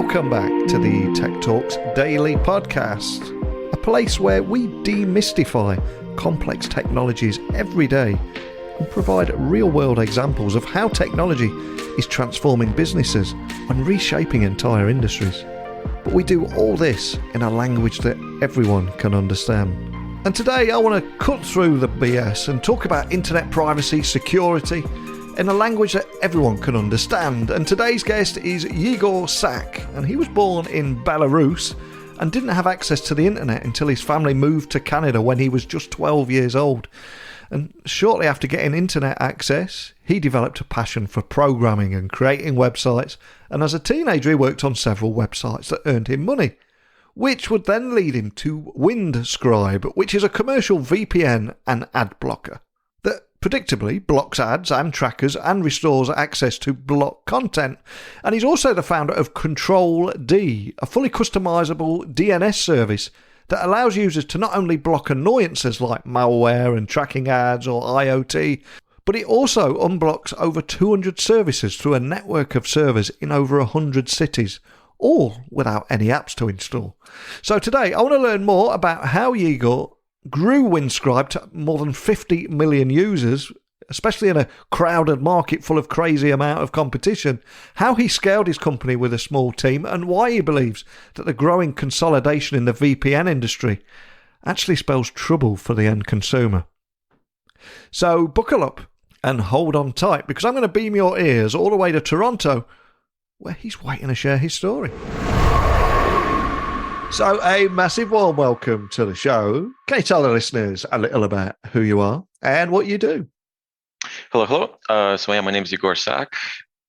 Welcome back to the Tech Talks Daily Podcast, a place where we demystify complex technologies every day and provide real-world examples of how technology is transforming businesses and reshaping entire industries. But we do all this in a language that everyone can understand. And today I want to cut through the BS and talk about internet privacy, security, in a language that everyone can understand. And today's guest is Yegor Sak, and he was born in Belarus and didn't have access to the internet until his family moved to Canada when he was just 12 years old. And shortly after getting internet access, he developed a passion for programming and creating websites, and as a teenager he worked on several websites that earned him money, which would then lead him to Windscribe, which is a commercial VPN and ad blocker that predictably blocks ads and trackers and restores access to blocked content. And he's also the founder of Control D, a fully customizable DNS service that allows users to not only block annoyances like malware and tracking ads or IoT, but it also unblocks over 200 services through a network of servers in over 100 cities, all without any apps to install. So today I want to learn more about how Yegor grew Windscribe to more than 50 million users, especially in a crowded market full of crazy amount of competition, how he scaled his company with a small team, and why he believes that the growing consolidation in the VPN industry actually spells trouble for the end consumer. So buckle up and hold on tight, because I'm going to beam your ears all the way to Toronto, where he's waiting to share his story. So a massive warm welcome to the show. Can you tell the listeners a little about who you are and what you do? Hello. My name is Yegor Sak.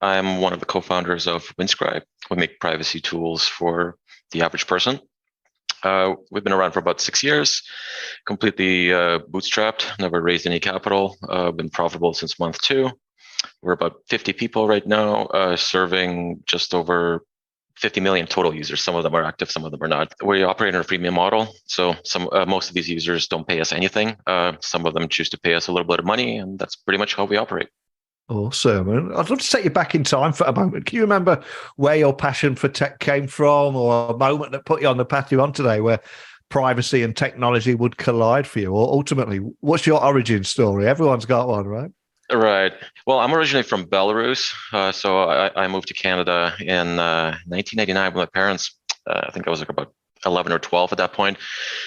I'm one of the co-founders of Windscribe. We make privacy tools for the average person. We've been around for about 6 years, completely bootstrapped, never raised any capital, been profitable since month 2. We're about 50 people right now, serving just over 50 million total users. Some of them are active, some of them are not. We operate on a freemium model, so most of these users don't pay us anything. Some of them choose to pay us a little bit of money, and that's pretty much how we operate. Awesome. And I'd love to take you back in time for a moment. Can you remember where your passion for tech came from, or a moment that put you on the path you're on today where privacy and technology would collide for you? Or ultimately, what's your origin story? Everyone's got one, right? Right. Well, I'm originally from Belarus. So I moved to Canada in 1999 with my parents. I think I was like about 11 or 12 at that point.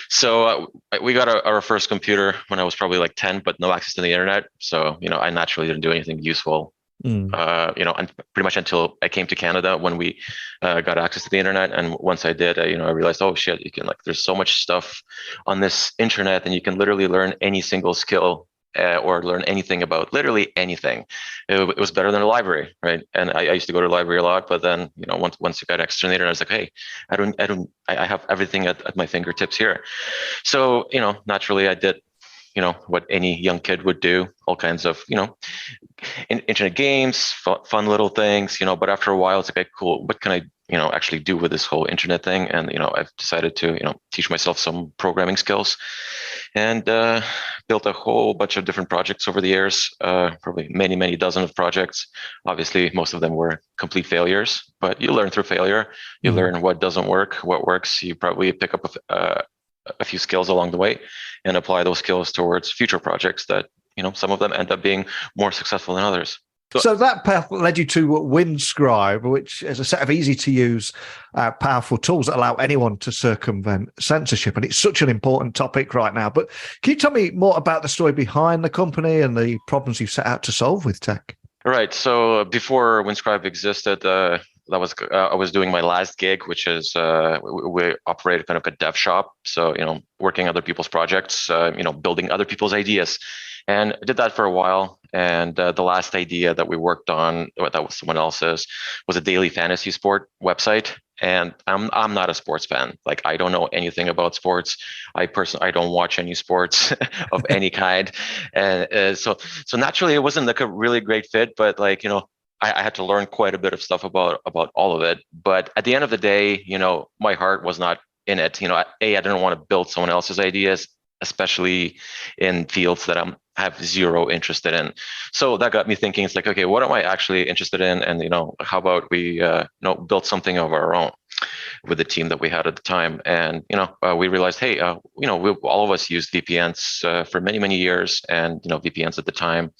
So we got our first computer when I was probably like 10, but no access to the internet. So, I naturally didn't do anything useful, and pretty much until I came to Canada when we got access to the internet. And once I did, I realized, oh shit, you can there's so much stuff on this internet, and you can literally learn any single skill or learn anything about literally anything. It was better than a library, right? And I used to go to the library a lot, but then once I got access to the internet, I was like, hey, I have everything at my fingertips here. So naturally, I did what any young kid would do, all kinds of internet games, fun little things, but after a while, it's like, okay, cool, what can I actually do with this whole internet thing? And I've decided to teach myself some programming skills, and built a whole bunch of different projects over the years, probably many dozen of projects. Obviously, most of them were complete failures, but you learn through failure. You learn what doesn't work, what works. You probably pick up a few skills along the way and apply those skills towards future projects that, some of them end up being more successful than others. So that path led you to Windscribe, which is a set of easy-to-use, powerful tools that allow anyone to circumvent censorship. And it's such an important topic right now. But can you tell me more about the story behind the company and the problems you set out to solve with tech? Right. So before Windscribe existed, I was doing my last gig, which is we operated kind of a dev shop. So, working other people's projects, building other people's ideas. And I did that for a while. And the last idea that we worked on, that was someone else's, was a daily fantasy sport website. And I'm not a sports fan. Like, I don't know anything about sports. I don't watch any sports of any kind. And so naturally, it wasn't like a really great fit. But I had to learn quite a bit of stuff about all of it. But at the end of the day, my heart was not in it. I didn't want to build someone else's ideas, especially in fields that I'm have zero interest in. So that got me thinking. It's like, okay, what am I actually interested in? And how about we build something of our own with the team that we had at the time. And we realized, hey, all of us used VPNs for many, many years, and VPNs at the time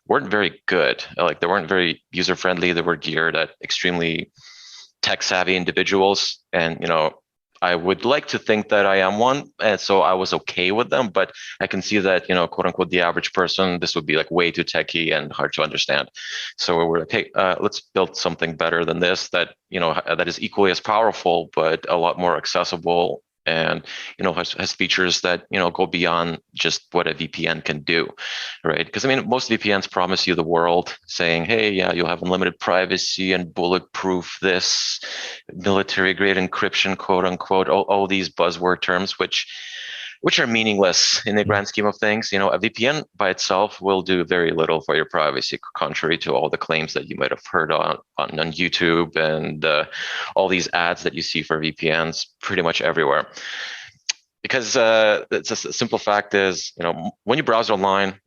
weren't very good. Like, they weren't very user friendly. They were geared at extremely tech savvy individuals, and I would like to think that I am one, and so I was okay with them. But I can see that, quote unquote, the average person, this would be like way too techy and hard to understand. So we're like, hey, let's build something better than this, that that is equally as powerful, but a lot more accessible, and has features that go beyond just what a VPN can do, right? Because most VPNs promise you the world, saying, hey, yeah, you'll have unlimited privacy and bulletproof this, military grade encryption, quote unquote, all these buzzword terms, which are meaningless in the grand scheme of things. A VPN by itself will do very little for your privacy, contrary to all the claims that you might have heard on YouTube and all these ads that you see for VPNs pretty much everywhere. Because it's a simple fact is, when you browse online,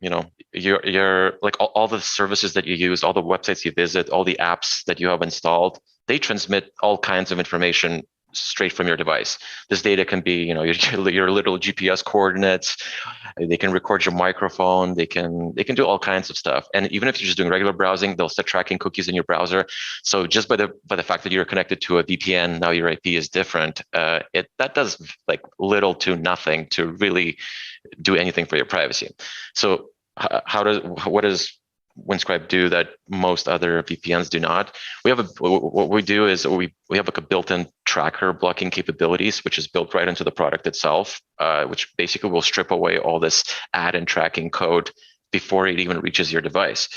you're like all the services that you use, all the websites you visit, all the apps that you have installed, they transmit all kinds of information straight from your device. This data can be, your little GPS coordinates. They can record your microphone. They can do all kinds of stuff. And even if you're just doing regular browsing, they'll start tracking cookies in your browser. So just by the fact that you're connected to a VPN, now your IP is different. That does like little to nothing to really do anything for your privacy. So what does Windscribe do that most other VPNs do not? What we do is we have like a built-in tracker blocking capabilities, which is built right into the product itself, which basically will strip away all this ad and tracking code before it even reaches your device.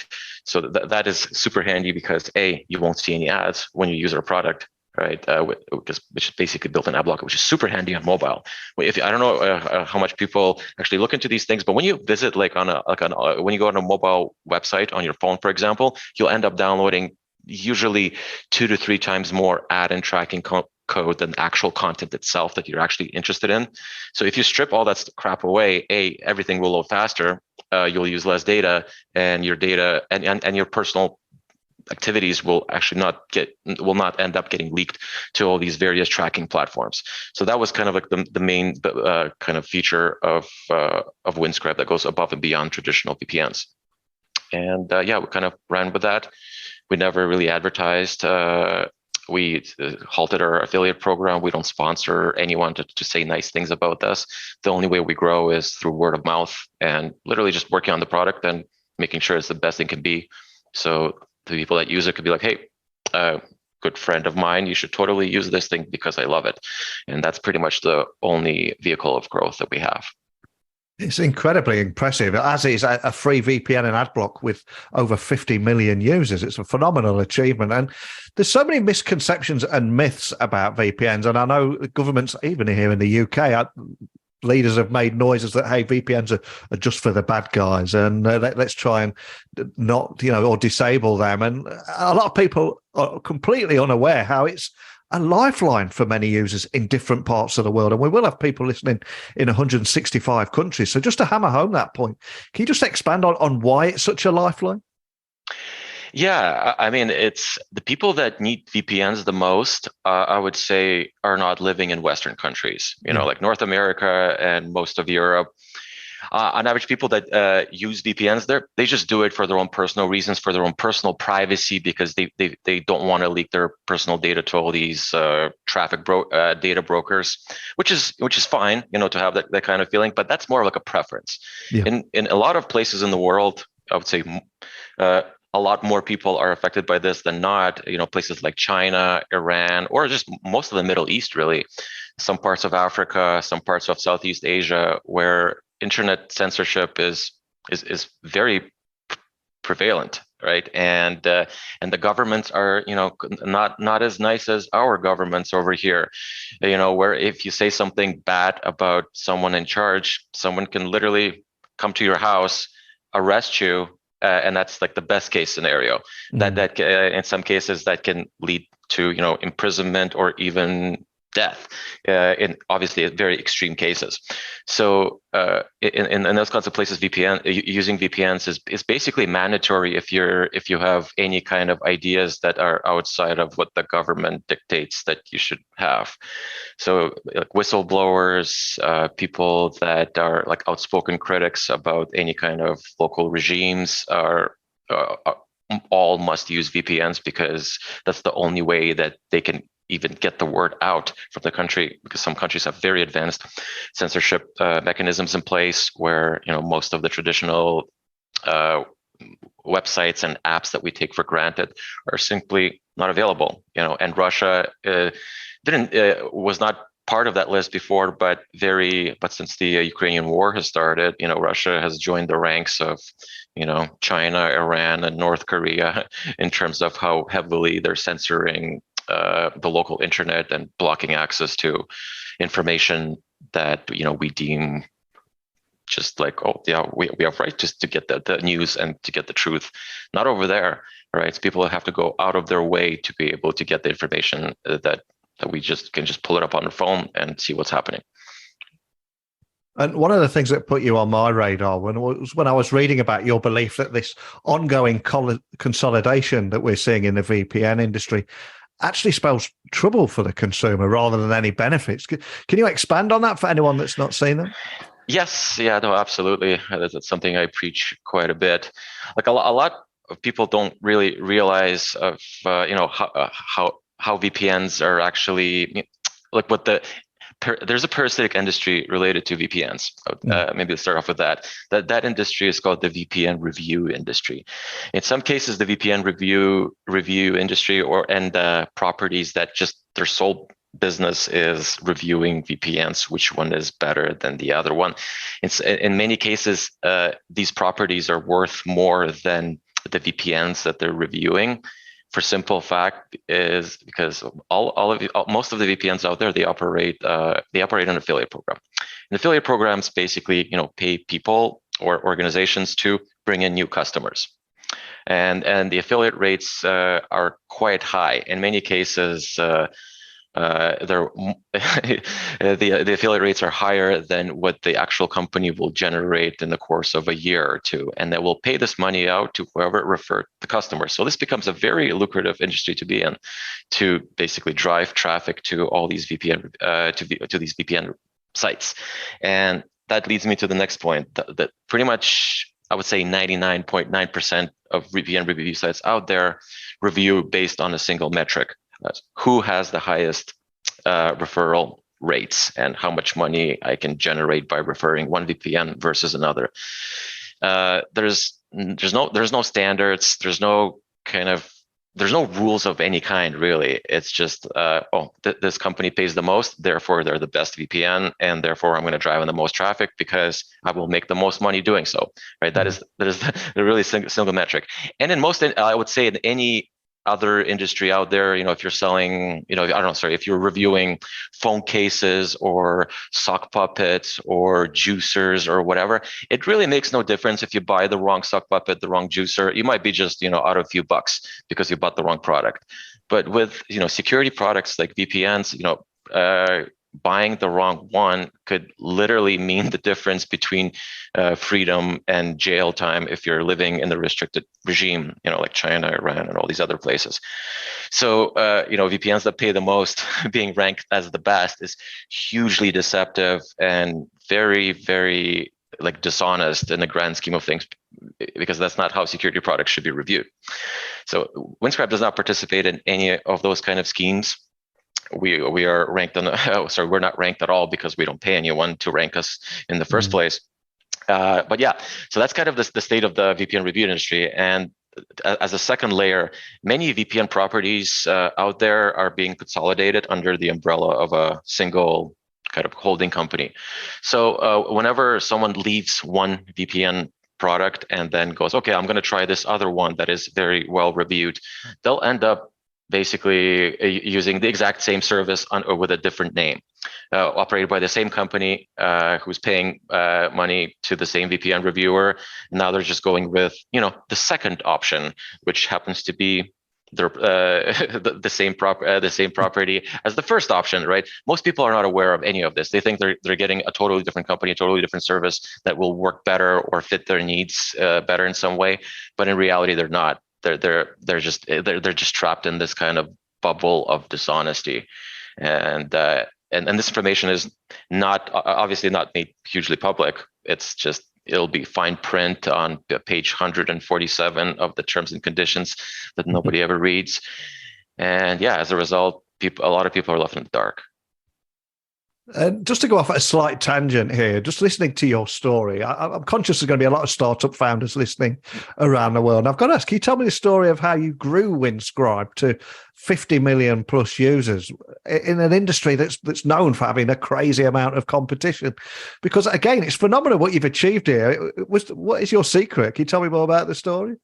So that is super handy because you won't see any ads when you use our product, right? Which is basically built-in ad blocker, which is super handy on mobile. I don't know how much people actually look into these things, but when you visit when you go on a mobile website on your phone, for example, you'll end up downloading usually 2 to 3 times more ad and tracking code than actual content itself that you're actually interested in. So if you strip all that crap away, everything will load faster. You'll use less data, and your data and your personal activities will not end up getting leaked to all these various tracking platforms. So that was kind of like the main kind of feature of Windscribe that goes above and beyond traditional VPNs. And we kind of ran with that. We never really advertised. We halted our affiliate program. We don't sponsor anyone to say nice things about us. The only way we grow is through word of mouth and literally just working on the product and making sure it's the best it can be. So the people that use it could be like, hey, good friend of mine, you should totally use this thing because I love it. And that's pretty much the only vehicle of growth that we have. It's incredibly impressive, as is a free VPN and adblock with over 50 million users. It's a phenomenal achievement. And there's so many misconceptions and myths about VPNs. And I know governments, even here in the UK, leaders have made noises that, hey, VPNs are just for the bad guys, and let's try and not, or disable them. And a lot of people are completely unaware how it's a lifeline for many users in different parts of the world. And we will have people listening in 165 countries. So just to hammer home that point, can you just expand on why it's such a lifeline? Yeah, it's the people that need VPNs the most, I would say, are not living in Western countries, like North America and most of Europe. On average, people that use VPNs, they just do it for their own personal reasons, for their own personal privacy, because they don't want to leak their personal data to all these data brokers, which is fine, to have that kind of feeling. But that's more like a preference. Yeah. In a lot of places in the world, I would say a lot more people are affected by this than not. Places like China, Iran, or just most of the Middle East, really. Some parts of Africa, some parts of Southeast Asia, where internet censorship is very prevalent, right? And the governments are, not as nice as our governments over here, where if you say something bad about someone in charge, someone can literally come to your house, arrest you, and that's like the best case scenario. Mm-hmm. That in some cases that can lead to imprisonment or even death in obviously very extreme cases. So in those kinds of places, using VPNs is basically mandatory if you have any kind of ideas that are outside of what the government dictates that you should have. So like whistleblowers, people that are like outspoken critics about any kind of local regimes are all must use VPNs, because that's the only way that they can even get the word out from the country, because some countries have very advanced censorship mechanisms in place where most of the traditional websites and apps that we take for granted are simply not available. And Russia was not part of that list before, but since the Ukrainian war has started, Russia has joined the ranks of China, Iran, and North Korea in terms of how heavily they're censoring the local internet and blocking access to information that we deem just like, oh yeah, we have right just to get the news and to get the truth. Not over there, right? So people have to go out of their way to be able to get the information that we can just pull it up on the phone and see what's happening. And one of the things that put you on my radar when I was reading about your belief that this ongoing consolidation that we're seeing in the VPN industry actually spells trouble for the consumer rather than any benefits. Can you expand on that for anyone that's not seen them? Yes, yeah, no, absolutely. That's something I preach quite a bit. Like a lot of people don't really realize of how VPNs are actually like there's a parasitic industry related to VPNs. Maybe let's start off with that. That industry is called the VPN review industry. In some cases, the VPN review industry and properties that just their sole business is reviewing VPNs, which one is better than the other one. In many cases, these properties are worth more than the VPNs that they're reviewing. For simple fact is because most of the VPNs out there, they operate an affiliate program. And affiliate programs basically pay people or organizations to bring in new customers, and the affiliate rates are quite high. In many cases, the affiliate rates are higher than what the actual company will generate in the course of a year or two, and they will pay this money out to whoever referred the customer. So this becomes a very lucrative industry to be in, to basically drive traffic to all these VPN to these VPN sites. And that leads me to the next point, that pretty much I would say 99.9% of VPN review sites out there review based on a single metric: who has the highest referral rates and how much money I can generate by referring one VPN versus another. There's no standards. There's no rules of any kind, really. It's just this company pays the most, therefore they're the best VPN, and therefore I'm going to drive in the most traffic because I will make the most money doing so. Right? That is the really single metric. And in most, I would say in any other industry out there, if you're selling, if you're reviewing phone cases or sock puppets or juicers or whatever, it really makes no difference if you buy the wrong sock puppet, the wrong juicer. You might be just, out of a few bucks because you bought the wrong product. But with, security products like VPNs, buying the wrong one could literally mean the difference between freedom and jail time if you're living in the restricted regime, like China, Iran, and all these other places. So, VPNs that pay the most being ranked as the best is hugely deceptive and very, very dishonest in the grand scheme of things, because that's not how security products should be reviewed. So Windscribe does not participate in any of those kind of schemes. We are ranked on we're not ranked at all because we don't pay anyone to rank us in the first place. But yeah, so that's kind of the state of the VPN review industry. And as a second layer, many VPN properties out there are being consolidated under the umbrella of a single kind of holding company. So whenever someone leaves one VPN product and then goes, okay, I'm going to try this other one that is very well reviewed, they'll end up basically using the exact same service with a different name, operated by the same company who's paying money to the same VPN reviewer. Now they're just going with, the second option, which happens to be the same property as the first option, right? Most people are not aware of any of this. They think they're getting a totally different company, a totally different service that will work better or fit their needs better in some way, but in reality, they're not. They're just trapped in this kind of bubble of dishonesty, and this information is not obviously not made hugely public. It's just it'll be fine print on page 147 of the terms and conditions that nobody ever reads. And yeah, as a result, a lot of people are left in the dark. Just to go off at a slight tangent here, just listening to your story, I'm conscious there's going to be a lot of startup founders listening around the world. And I've got to ask, can you tell me the story of how you grew Windscribe to 50 million plus users in an industry that's known for having a crazy amount of competition? Because again, it's phenomenal what you've achieved here. What is your secret? Can you tell me more about the story?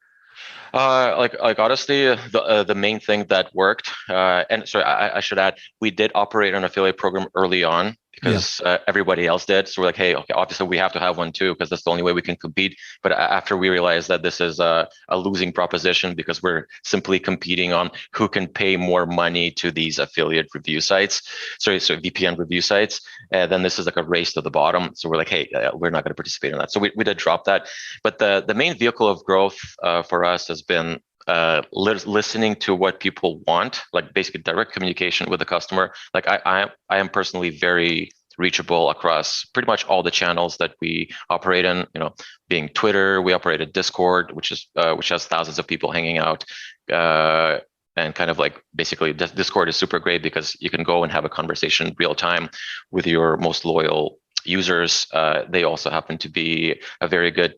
Like honestly, the main thing that worked, and sorry, I should add, we did operate an affiliate program early on because everybody else did. So we're like, hey, okay, obviously we have to have one too because that's the only way we can compete. But after we realized that this is a losing proposition because we're simply competing on who can pay more money to these affiliate review sites, so VPN review sites, then this is like a race to the bottom. So we're like, hey, we're not going to participate in that. So we did drop that. But the main vehicle of growth for us has been listening to what people want, like basically direct communication with the customer. Like I am personally very reachable across pretty much all the channels that we operate in. You know, being Twitter, we operate at Discord, which has thousands of people hanging out. And kind of like basically Discord is super great because you can go and have a conversation real time with your most loyal users. They also happen to be a very good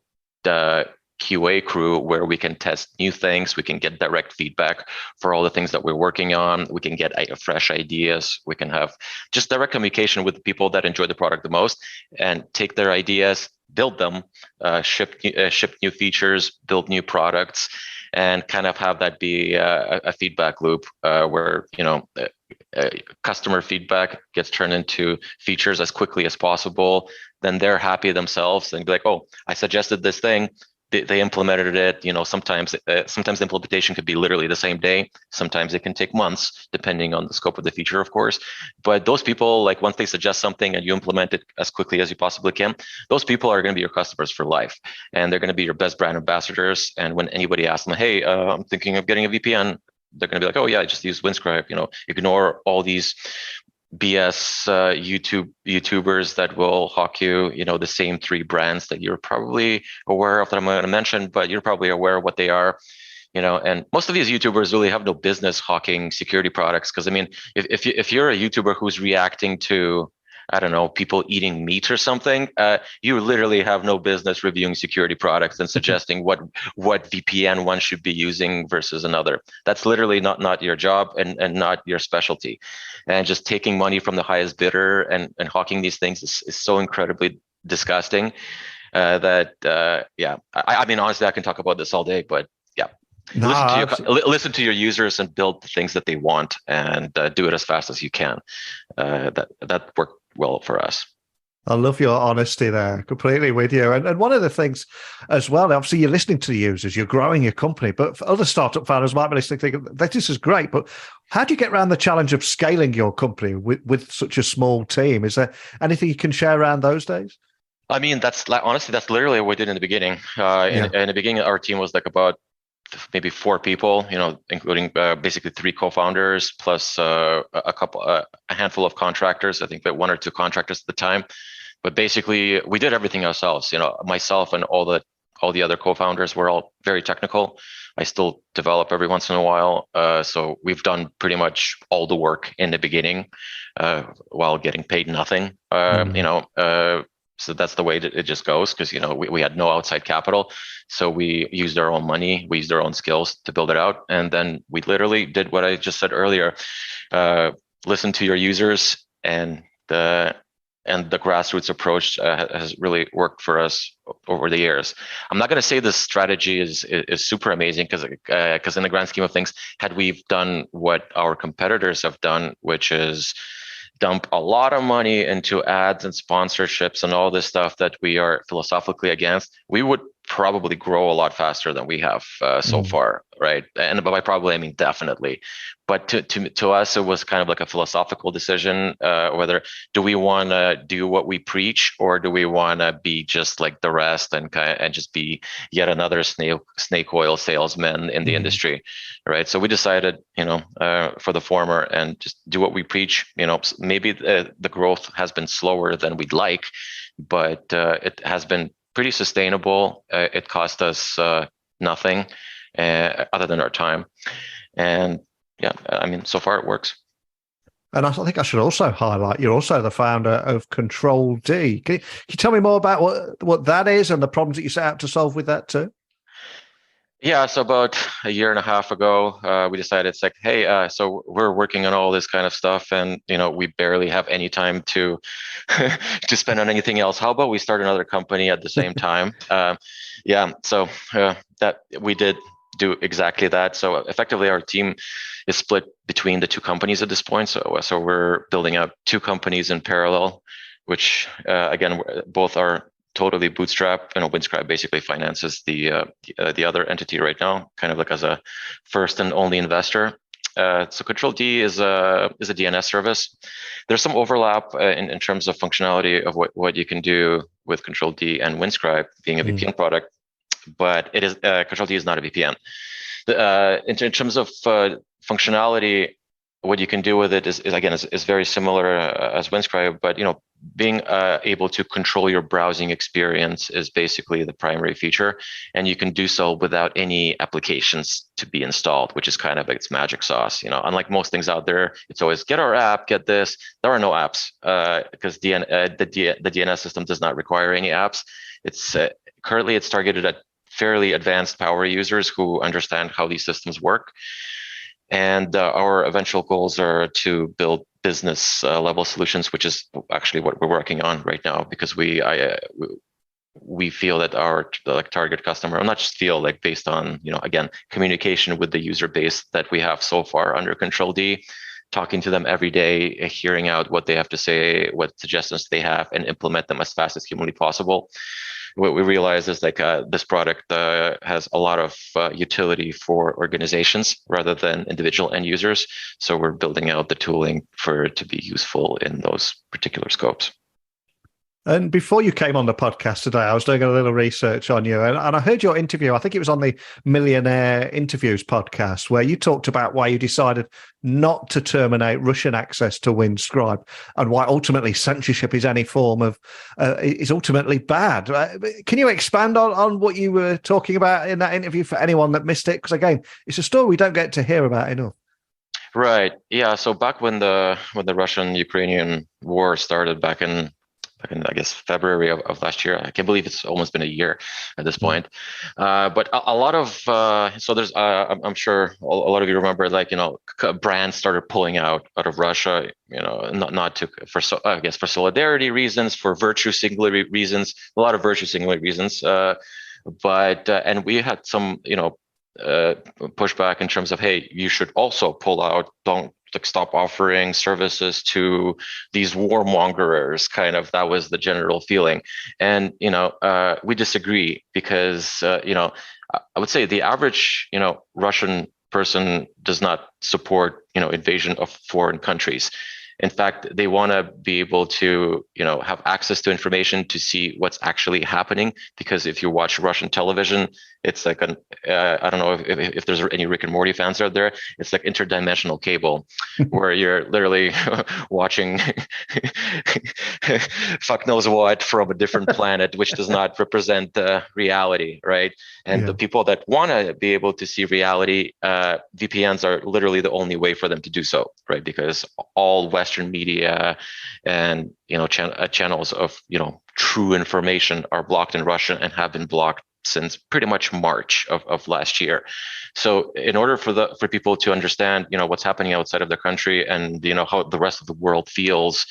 QA crew where we can test new things. We can get direct feedback for all the things that we're working on. We can get fresh ideas. We can have just direct communication with the people that enjoy the product the most and take their ideas, build them, ship new features, build new products, and kind of have that be a feedback loop where, you know, customer feedback gets turned into features as quickly as possible. Then they're happy themselves and be like, oh, I suggested this thing. They implemented it. You know, sometimes the implementation could be literally the same day. Sometimes it can take months, depending on the scope of the feature, of course. But those people, like once they suggest something and you implement it as quickly as you possibly can, those people are going to be your customers for life, and they're going to be your best brand ambassadors. And when anybody asks them, "Hey, I'm thinking of getting a VPN," they're going to be like, "Oh yeah, I just use Windscribe." You know, ignore all these BS YouTubers that will hawk you, you know, the same three brands that you're probably aware of that I'm going to mention, but you're probably aware of what they are, you know. And most of these YouTubers really have no business hawking security products because I mean, if you're a YouTuber who's reacting to, I don't know, people eating meat or something, you literally have no business reviewing security products and suggesting what VPN one should be using versus another. That's literally not your job and not your specialty. And just taking money from the highest bidder and hawking these things is so incredibly disgusting that I mean, honestly, I can talk about this all day, but yeah. No, listen to your users and build the things that they want and do it as fast as you can. That worked well for us. I love your honesty there, completely with you. And one of the things as well, obviously you're listening to the users, you're growing your company, but for other startup founders might be listening thinking, this is great, but how do you get around the challenge of scaling your company with such a small team? Is there anything you can share around those days? I mean, that's literally what we did in the beginning. In the beginning, our team was like about maybe 4 people, you know, including basically 3 co-founders plus a handful of contractors. I think that 1 or 2 contractors at the time, but basically we did everything ourselves. You know, myself and all the other co-founders were all very technical. I still develop every once in a while, so we've done pretty much all the work in the beginning while getting paid nothing. You know. So that's the way that it just goes because, you know, we had no outside capital. So we used our own money, we used our own skills to build it out. And then we literally did what I just said earlier, listen to your users, and the grassroots approach has really worked for us over the years. I'm not going to say this strategy is super amazing because in the grand scheme of things, had we done what our competitors have done, which is dump a lot of money into ads and sponsorships and all this stuff that we are philosophically against, we would probably grow a lot faster than we have so far, right? And by probably I mean definitely. But to us, it was kind of like a philosophical decision, whether do we want to do what we preach, or do we want to be just like the rest and just be yet another snake oil salesman in the industry, right? So we decided, for the former and just do what we preach. Maybe the growth has been slower than we'd like, but it has been pretty sustainable. It cost us nothing other than our time, and yeah, I mean, so far it works. And I think I should also highlight, you're also the founder of Control D. Can you tell me more about what that is and the problems that you set out to solve with that too? Yeah, so about a year and a half ago, we decided it's like, hey, so we're working on all this kind of stuff, and we barely have any time to to spend on anything else. How about we start another company at the same time? Yeah, so that we did do exactly that. So effectively, our team is split between the two companies at this point. So we're building up two companies in parallel, which again, both are totally bootstrap. Windscribe basically finances the other entity right now, kind of like as a first and only investor. So Control D is a DNS service. There's some overlap in terms of functionality of what you can do with Control D and Windscribe being a VPN product, but it is Control D is not a VPN. In terms of functionality, what you can do with it is very similar as Windscribe, but being able to control your browsing experience is basically the primary feature, and you can do so without any applications to be installed, which is kind of like its magic sauce. Unlike most things out there, it's always get our app, get this. There are no apps because the DNS system does not require any apps. It's currently it's targeted at fairly advanced power users who understand how these systems work. And our eventual goals are to build business level solutions, which is actually what we're working on right now, because we feel that our target customer, not just feel like based on again communication with the user base that we have so far under Control D, talking to them every day, hearing out what they have to say, what suggestions they have, and implement them as fast as humanly possible. What we realize is this product has a lot of utility for organizations rather than individual end users. So we're building out the tooling for it to be useful in those particular scopes. And before you came on the podcast today, I was doing a little research on you, and I heard your interview. I think it was on the Millionaire Interviews podcast, where you talked about why you decided not to terminate Russian access to Windscribe, and why ultimately censorship is any form of is ultimately bad. Can you expand on what you were talking about in that interview for anyone that missed it? Because again, it's a story we don't get to hear about enough. Right. Yeah. So back when the Russian-Ukrainian war started back in I guess February of last year. I can't believe it's almost been a year at this point. But a lot of so there's I'm sure a lot of you remember brands started pulling out of Russia. Not to for solidarity reasons, for virtue signaling reasons, a lot of virtue signaling reasons. But and we had some pushback in terms of, hey, you should also pull out. Don't stop offering services to these warmongers. Kind of that was the general feeling, and we disagree because I would say the average Russian person does not support invasion of foreign countries. In fact, they want to be able to, have access to information to see what's actually happening. Because if you watch Russian television, it's like I don't know if there's any Rick and Morty fans out there. It's like interdimensional cable, where you're literally watching fuck knows what from a different planet, which does not represent reality, right? And the people that want to be able to see reality, VPNs are literally the only way for them to do so, right? Because all Western media and channels of true information are blocked in Russia and have been blocked since pretty much March of last year. So in order for people to understand what's happening outside of their country and how the rest of the world feels,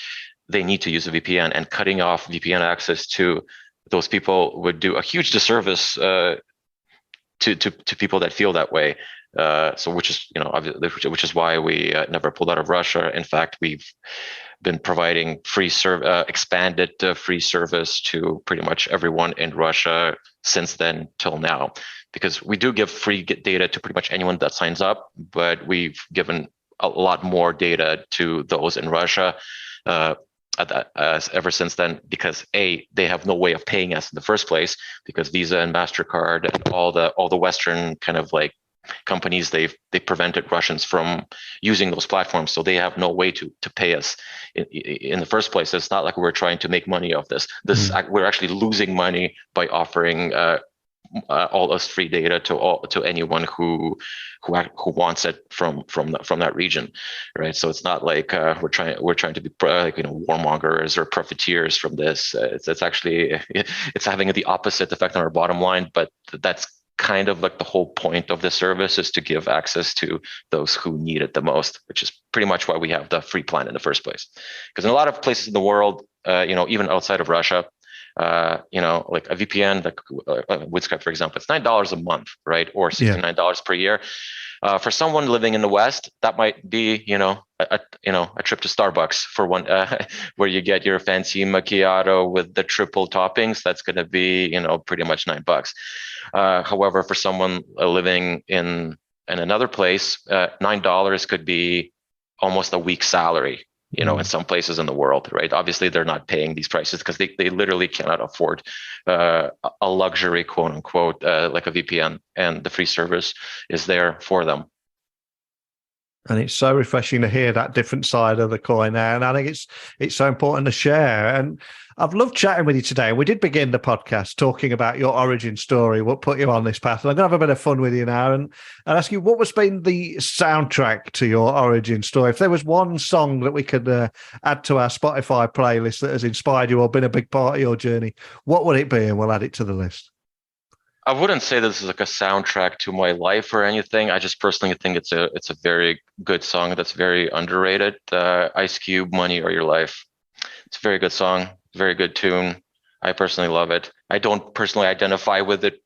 they need to use a VPN, and cutting off VPN access to those people would do a huge disservice to people that feel that way. So which is why we never pulled out of Russia. In fact, we've been providing expanded free service to pretty much everyone in Russia since then till now, because we do give free data to pretty much anyone that signs up, but we've given a lot more data to those in Russia ever since then, because they have no way of paying us in the first place, because Visa and MasterCard and all the Western kind of like companies, they prevented Russians from using those platforms, so they have no way to pay us in the first place. It's not like we're trying to make money off this. We're actually losing money by offering all this free data to anyone who wants it from that region, right? So it's not like we're trying to be warmongers or profiteers from this. It's actually it's having the opposite effect on our bottom line, but that's kind of like the whole point of the service, is to give access to those who need it the most, which is pretty much why we have the free plan in the first place. Because in a lot of places in the world, even outside of Russia, like a VPN, like Windscribe, for example, it's $9 a month, right? Or $69 per year. For someone living in the West, that might be, a trip to Starbucks for one, where you get your fancy macchiato with the triple toppings. That's going to be, pretty much $9. However, for someone living in another place, $9 could be almost a week's salary. In some places in the world, right? Obviously, they're not paying these prices because they literally cannot afford a luxury, quote unquote, like a VPN, and the free service is there for them. And it's so refreshing to hear that different side of the coin now. And I think it's so important to share. And I've loved chatting with you today. We did begin the podcast talking about your origin story, what put you on this path. And I'm going to have a bit of fun with you now and ask you, what was been the soundtrack to your origin story? If there was one song that we could add to our Spotify playlist that has inspired you or been a big part of your journey, what would it be? And we'll add it to the list. I wouldn't say this is like a soundtrack to my life or anything. I just personally think it's a very good song that's very underrated. Ice Cube, "Money or Your Life." It's a very good song, very good tune. I personally love it. I don't personally identify with it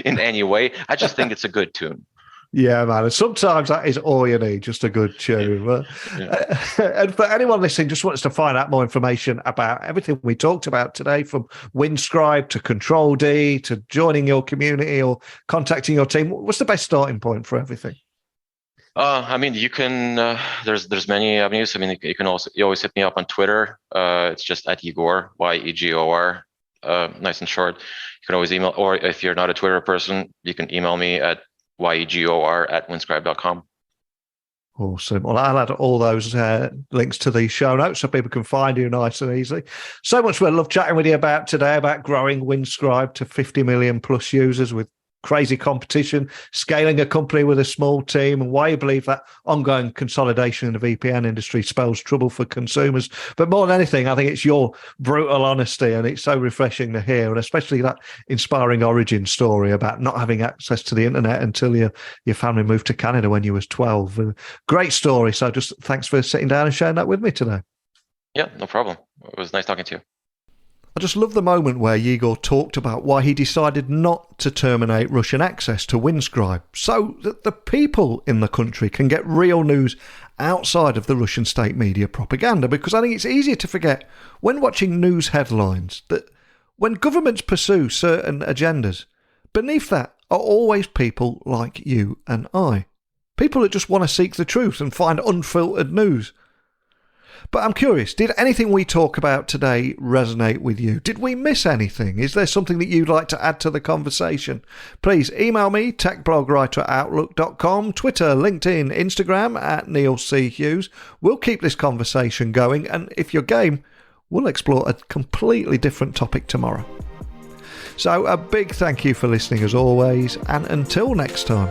in any way. I just think it's a good tune. Yeah, man. And sometimes that is all you need, just a good tune. Yeah. And for anyone listening, just wants to find out more information about everything we talked about today, from Windscribe to Control D to joining your community or contacting your team, what's the best starting point for everything? You can. There's many avenues. You always hit me up on Twitter. It's just at Yegor, Yegor, nice and short. You can always email, or if you're not a Twitter person, you can email me at yegor@windscribe.com. Awesome. Well, I'll add all those links to the show notes so people can find you nice and easily. So much we love chatting with you about today, about growing Windscribe to 50 million plus users with crazy competition, scaling a company with a small team, and why you believe that ongoing consolidation in the VPN industry spells trouble for consumers. But more than anything, I think it's your brutal honesty, and it's so refreshing to hear, and especially that inspiring origin story about not having access to the internet until your family moved to Canada when you was 12. And great story. So just thanks for sitting down and sharing that with me today. Yeah, no problem. It was nice talking to you. I just love the moment where Yegor talked about why he decided not to terminate Russian access to Windscribe, so that the people in the country can get real news outside of the Russian state media propaganda. Because I think it's easier to forget when watching news headlines that when governments pursue certain agendas, beneath that are always people like you and I. People that just want to seek the truth and find unfiltered news. But I'm curious, did anything we talk about today resonate with you? Did we miss anything? Is there something that you'd like to add to the conversation? Please email me, techblogwriter@outlook.com, Twitter, LinkedIn, Instagram @NeilCHughes. We'll keep this conversation going, and if you're game, we'll explore a completely different topic tomorrow. So a big thank you for listening as always, and until next time,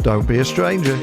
don't be a stranger.